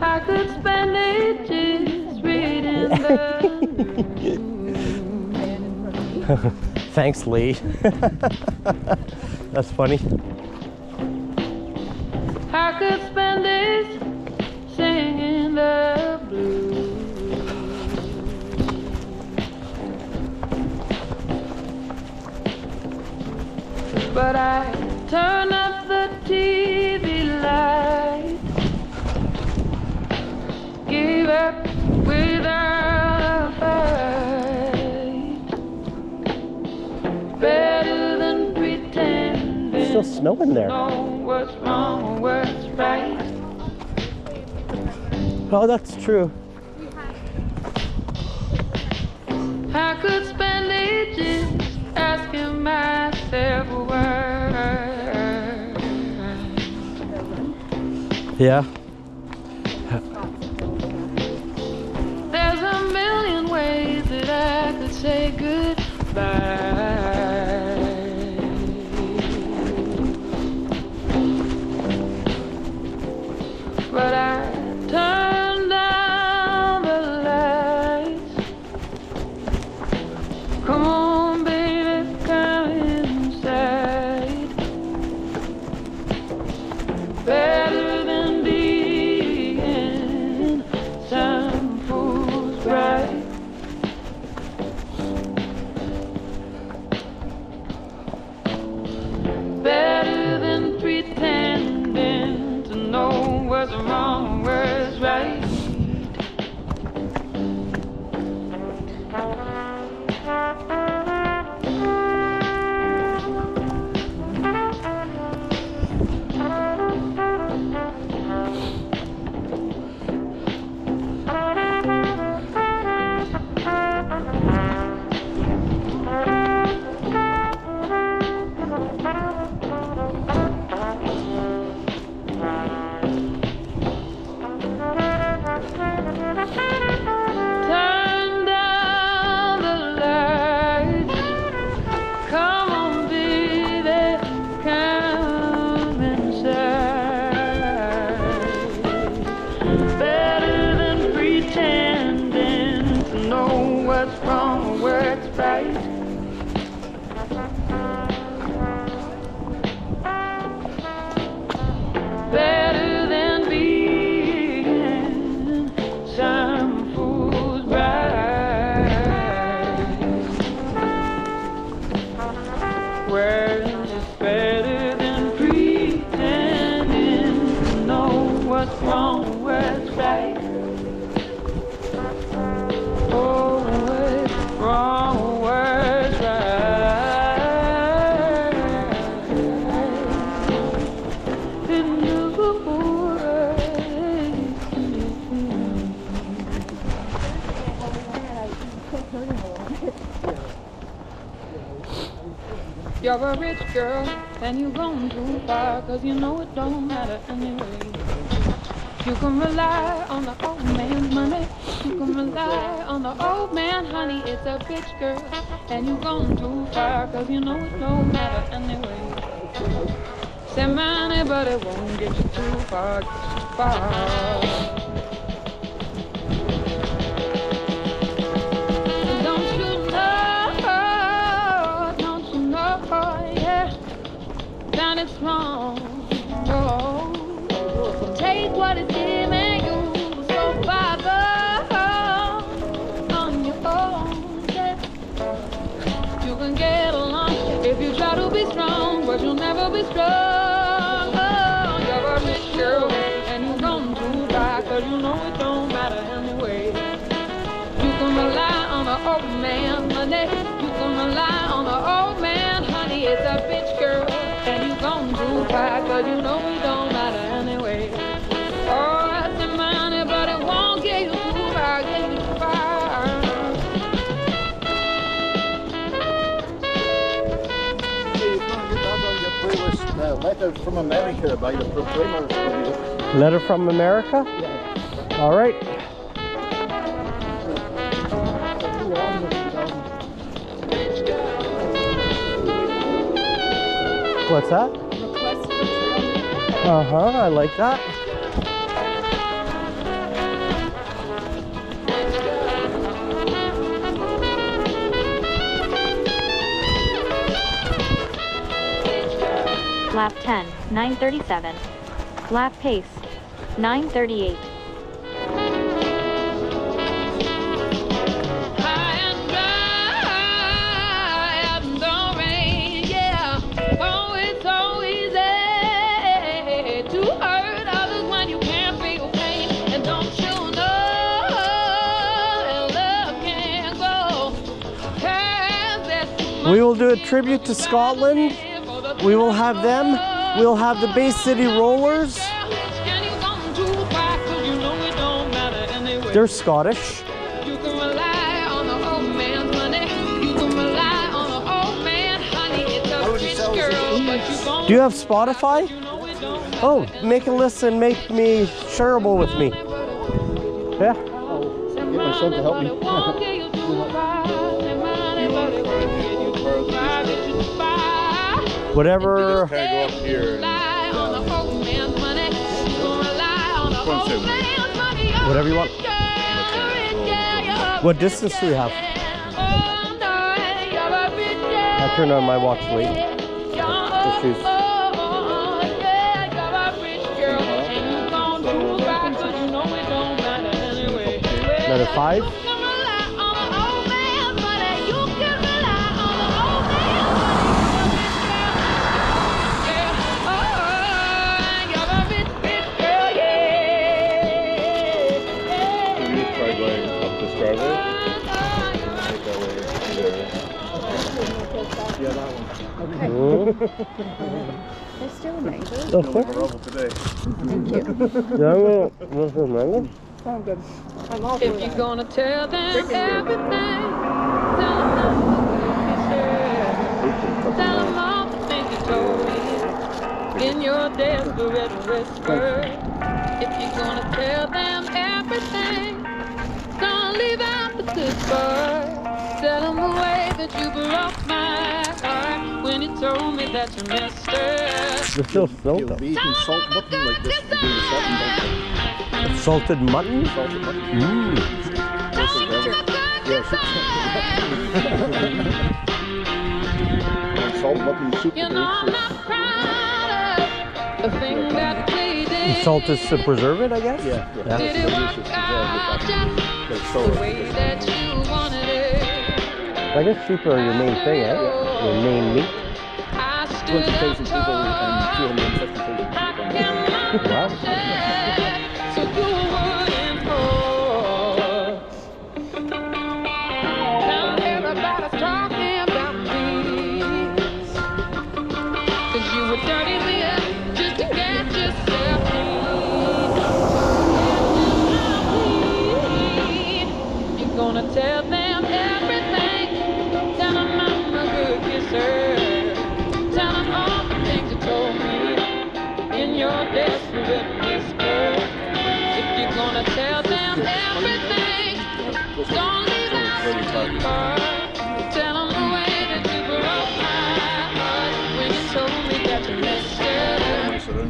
I could spend ages reading the Thanks, Lee. That's funny. I could spend days singing the blues. But I turn up the TV light, give up without a fight. Better than pretending. It's still snowing there. Know what's wrong, what's right. Oh, that's true. I could spend ages asking myself why. Yeah. There's a million ways that I could say goodbye. But I turn down the lights. Come on, baby, come inside. Better than being some fool's bride. Better than pretending to know what's wrong, what's right. Turn down the lights. Come on, baby, come inside. Better than pretending to know what's wrong, what's right. Better than being some fool's bride. Well, it's better than pretending to know what's wrong, what's right. Oh, what's wrong, what's right. In the You're a rich girl, and you've gone too far, 'cause you know it don't matter anyway. You can rely on the old man's money, you can rely on the old man, honey, it's a rich girl, and you've gone too far, 'cause you know it don't matter anyway. Say money, but it won't get you too far, get you too far. It's wrong. Oh, take what it's giving you so far on your own. Yeah. You can get along if you try to be strong, but you'll never be strong. Oh, you're a rich girl and you've gone too far, 'cause you know it don't matter anyway. You can rely on the old man money, you can rely on the old man honey, it's a bitch girl. And you've gone too far, 'cause you know it don't matter anyway. Oh, that's the money, but it won't get you too far, get you too far. You can get that on your playlist, Letter from America by the Proclaimers. Letter from America? Yeah. All right. Request What's that? for I like that. Lap 10, 9:37. Lap pace, 9:38. High and dry and the rain, yeah. Oh, it's so easy to hurt others when you can't feel pain. And don't you know that love can go past that? We will do a tribute to Scotland. We will have them. We'll have the Bay City Rollers. They're Scottish. You can rely on the old man's money. You can rely on the old man, honey. It's a rich girl, but you gon' Do you have Spotify? you know it don't matter. Oh, make a list and make me shareable with me. Yeah. Get my son to help me. Whatever. Kind of go up here. Whatever you want. What distance do we have? I turned on my watch late. Issues. Another 5? Maybe just try going up this driveway. Take that way there. Yeah, that one. They're still amazing. Oh, what? Rubble today. Yeah, well, what's the matter? I'm good. I'm all If you're gonna tell them everything, tell them tell them all the things you told me in your desperate whisper. If you're gonna tell them everything, don't leave out the good part. Tell them the way that you broke my heart when you told me that you missed her. They're still You'll smoked. be eating salt mutton like this if you do the salting, don't you? Salted mutton? Salted mutton. Mmm. Yeah, salt mutton soup You today. know I'm not proud of the thing that we did. Salt is to preserve it, I guess? Yeah. Did it work out just the way that you wanted it? I guess sheep are your main thing, eh? Your main meat. I stood 20,000 people and up 250,000 people. Wow. so you wouldn't fall. Now everybody's talking about me, 'cause you were dirty me up just to get yourself clean. You're gonna tell them everything. Tell them I'm a good kisser. Tell them all the things you told me in your desperate whisper. If you're gonna tell them everything, don't leave out the good part. Tell them the way that you broke my heart when you told me that you missed her.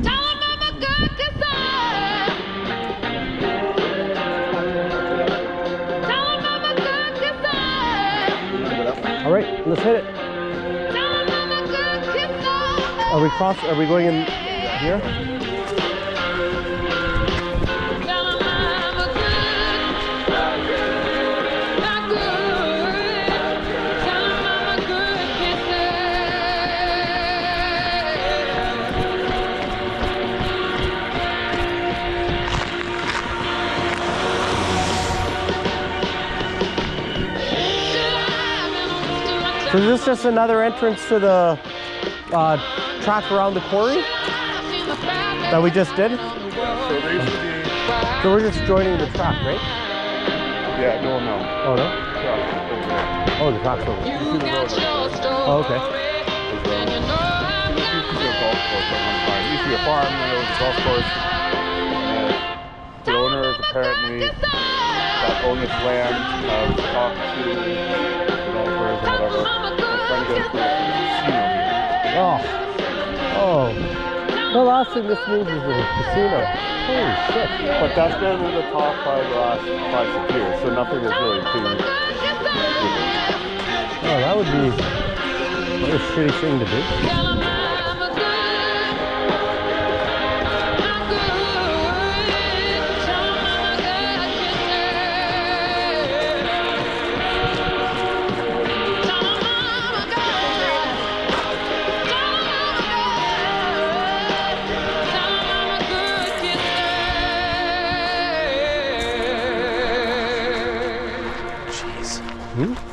Tell them I'm a good kisser. Tell them I'm a good kisser. All right, let's hit it. Tell them I'm a good kisser. Are we going in here? Tell them I'm a good, not good. Tell them I'm a good kisser. So is this just another entrance to the track around the quarry that we just did? So there used to be, So we're just joining the track, right? yeah, no. Oh, no? Yeah, Oh, the track's over. You got your story. Oh, okay. And you know I've There used to be a got golf course at one time. It used to be a farm and there was a golf course. The owners apparently that own this land have talked to developers and whatever. And trying to get a casino here. Oh. Oh. The last thing this means is a casino. Holy shit. But that's been in the top 5 the last 5-6 years, so nothing is really too. Oh, that would be what a shitty thing to do. Hmm?